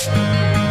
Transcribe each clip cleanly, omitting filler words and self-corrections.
Hi.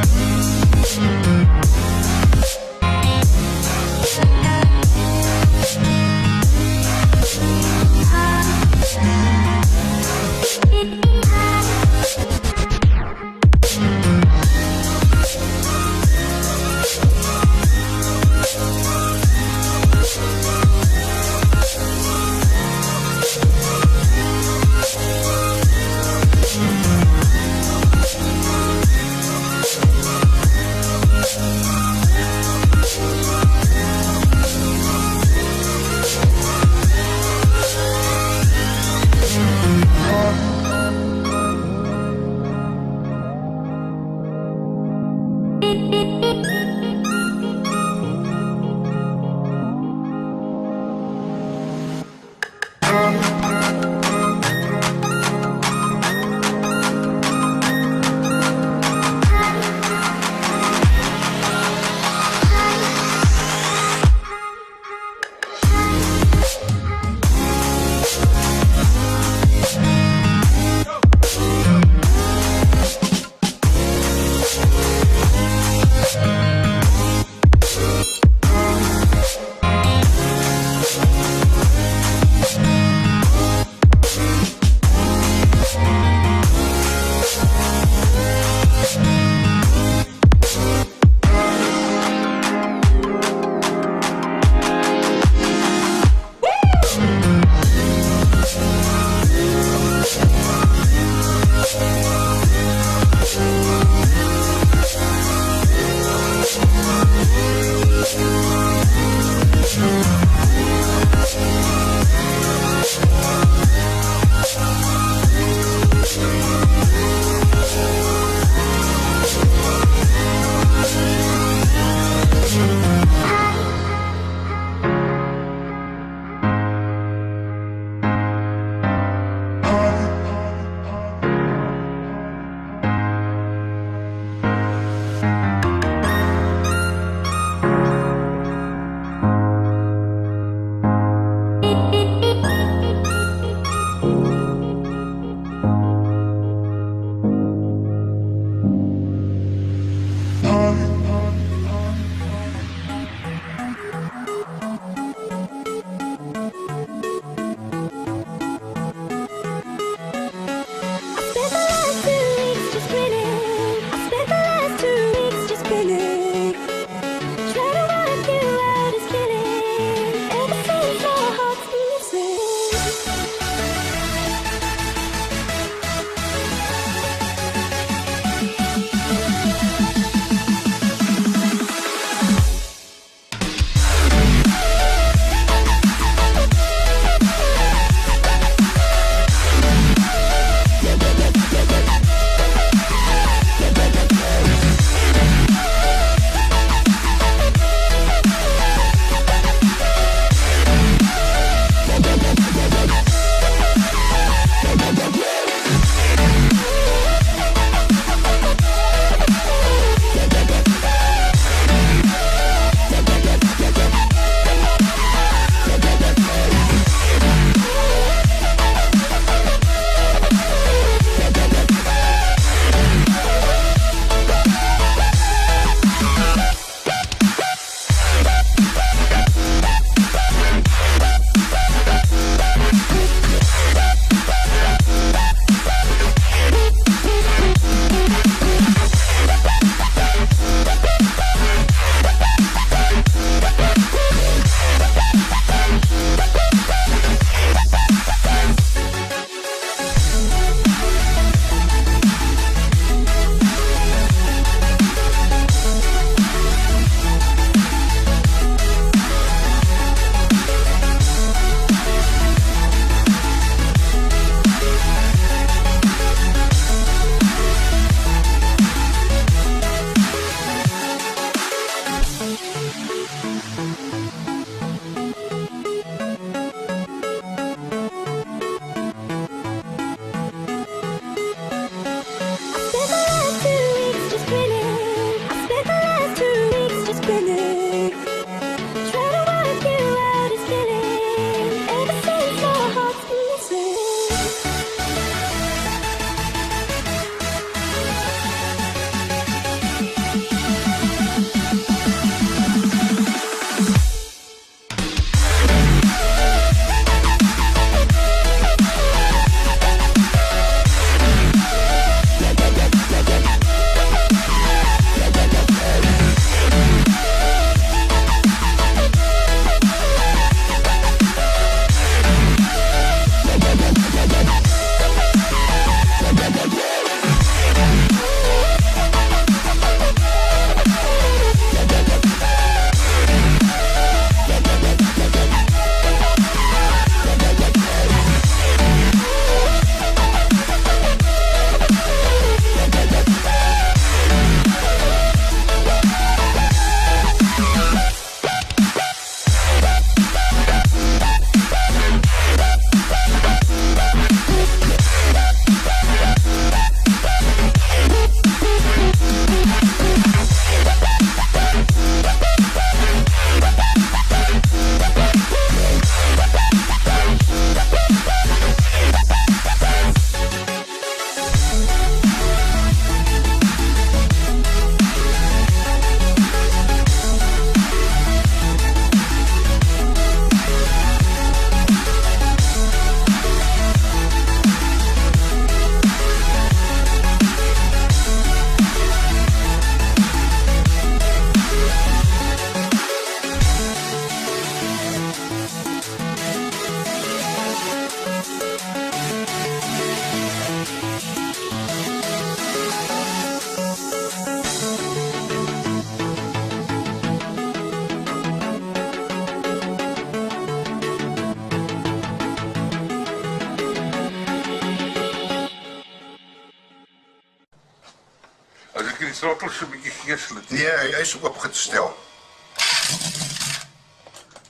die throttle so 'n bietjie geeslik. Nee, hy is oopgestel.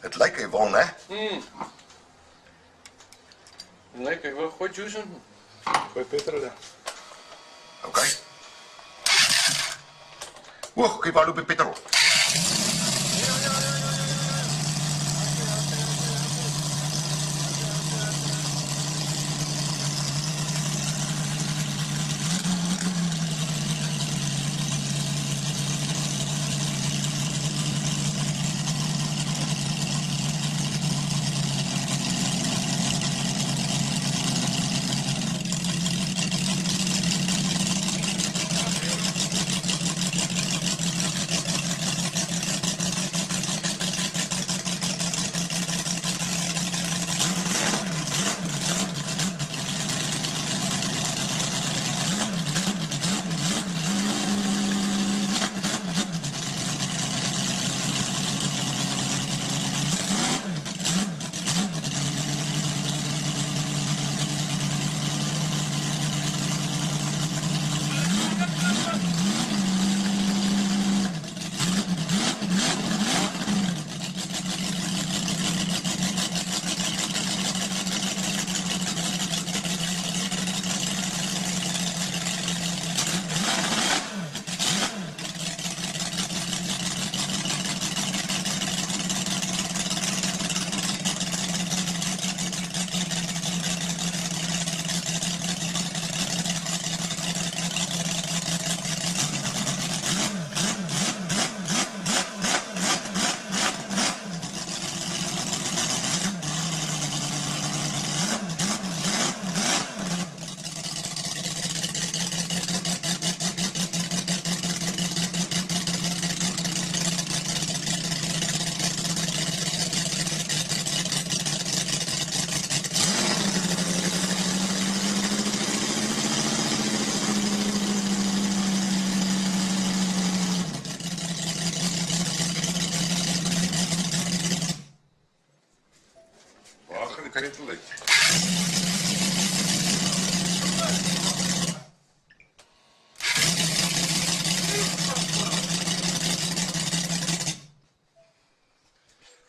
Het lyk hy wil, né? Lyk hy wil gooi juice in. Gooi petrol daar. OK. Oeg, kyk waar loop die petrol.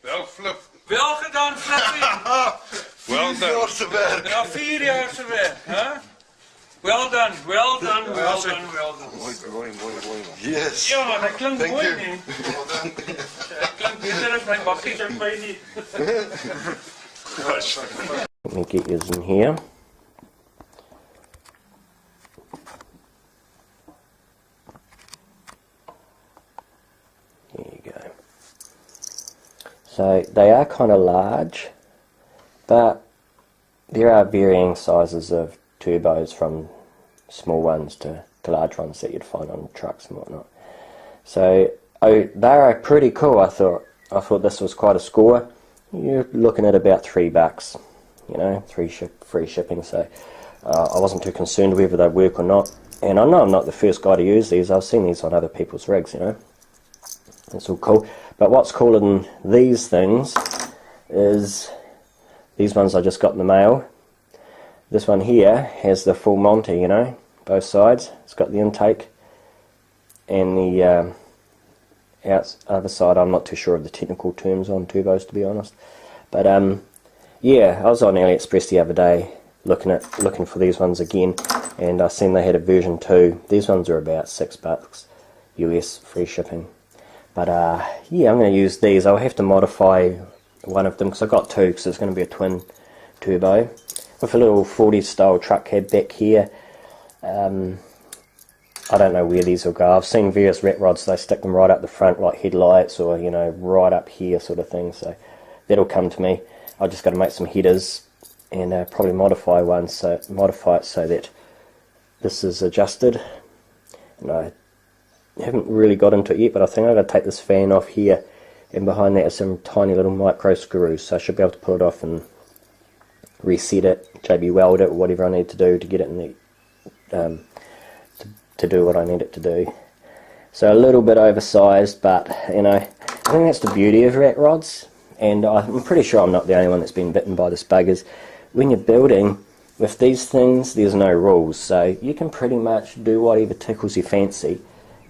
Wel Flip. Wel gedaan, Flippy. Well done. Ja, 4 jaar se werk, hè? Well done, well done, well done, well done. Mooi. Yes. Ja, dat klinkt Thank mooi, you. nee? Dat klinkt beter as my bakkies en my nie. Let me get yours in here. There you go. So they are kind of large, but there are varying sizes of turbos from small ones to large ones that you'd find on trucks and whatnot. So they are pretty cool. I thought this was quite a score. You're looking at about $3, you know, free shipping. So I wasn't too concerned whether they work or not. And I know I'm not the first guy to use these. I've seen these on other people's rigs, you know. It's all cool. But what's cooler than these things is these ones I just got in the mail. This one here has the full Monty, you know, both sides. It's got the intake and the other side. I'm not too sure of the technical terms on turbos, to be honest. But yeah, I was on AliExpress the other day looking for these ones again, and I seen they had a version 2. These ones are about $6 US, free shipping. But yeah, I'm going to use these. I'll have to modify one of them because I've got two, because it's going to be a twin turbo with a little 40s style truck cab back here. I don't know where these will go. I've seen various rat rods, they stick them right up the front like headlights, or you know, right up here sort of thing. So that'll come to me. I've just got to make some headers and probably modify it so that this is adjusted. And I haven't really got into it yet, but I think I've got to take this fan off here, and behind that are some tiny little micro screws, so I should be able to pull it off and reset it, JB weld it, or whatever I need to do to get it in the to do what I need it to do. So a little bit oversized, but you know, I think that's the beauty of rat rods, and I'm pretty sure I'm not the only one that's been bitten by this bug. Is when you're building with these things, there's no rules, so you can pretty much do whatever tickles your fancy,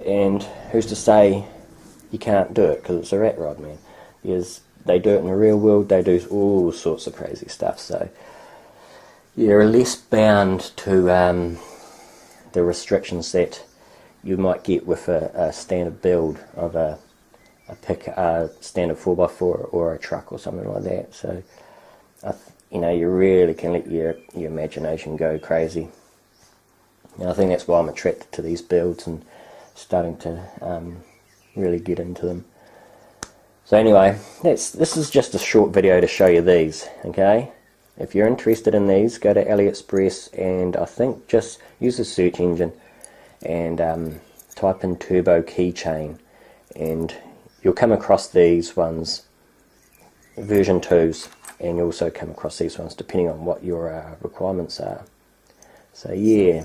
And who's to say you can't do it, because it's a rat rod, man. They do it in the real world, they do all sorts of crazy stuff, so you're less bound to the restrictions that you might get with a standard build of a standard 4x4 or a truck or something like that. So you know, you really can let your imagination go crazy. And I think that's why I'm attracted to these builds and starting to really get into them. So anyway, this is just a short video to show you these, okay? If you're interested in these, go to AliExpress and I think just use the search engine and type in turbo keychain, and you'll come across these ones, version 2s, and you'll also come across these ones depending on what your requirements are. So yeah,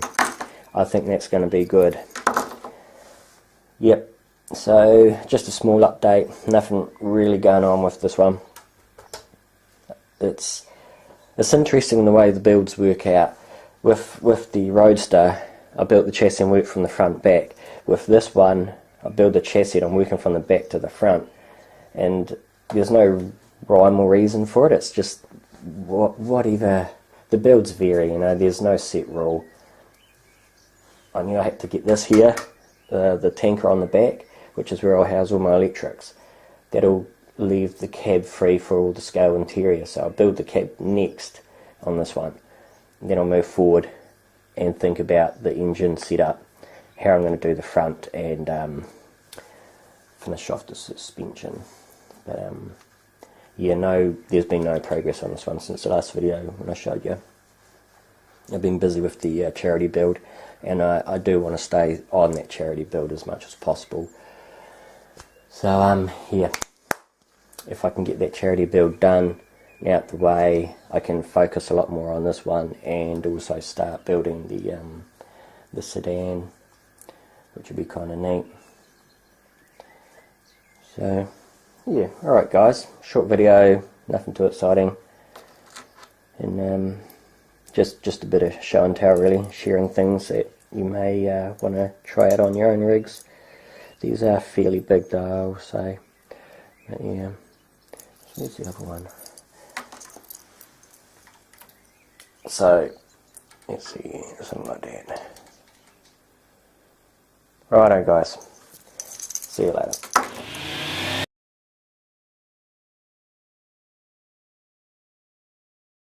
I think that's going to be good. Yep, so just a small update, nothing really going on with this one. It's interesting the way the builds work out. With the Roadster, I built the chassis and worked from the front back. With this one, I build the chassis and I'm working from the back to the front. And there's no rhyme or reason for it, it's just whatever. The builds vary, you know, there's no set rule. I knew I had to get this here, the tanker on the back, which is where I'll house all my electrics. That'll leave the cab free for all the scale interior, so I'll build the cab next on this one. And then I'll move forward and think about the engine setup, how I'm going to do the front, and finish off the suspension. But yeah, there's been no progress on this one since the last video when I showed you. I've been busy with the charity build, and I do want to stay on that charity build as much as possible. So yeah, if I can get that charity build done and out the way, I can focus a lot more on this one and also start building the sedan, which would be kind of neat. So yeah, alright guys, short video, nothing too exciting, and just a bit of show and tell really, sharing things that you may want to try out on your own rigs. These are fairly big though, I'll say. But yeah, where's the other one? So, let's see, something like that. Righto guys, see you later.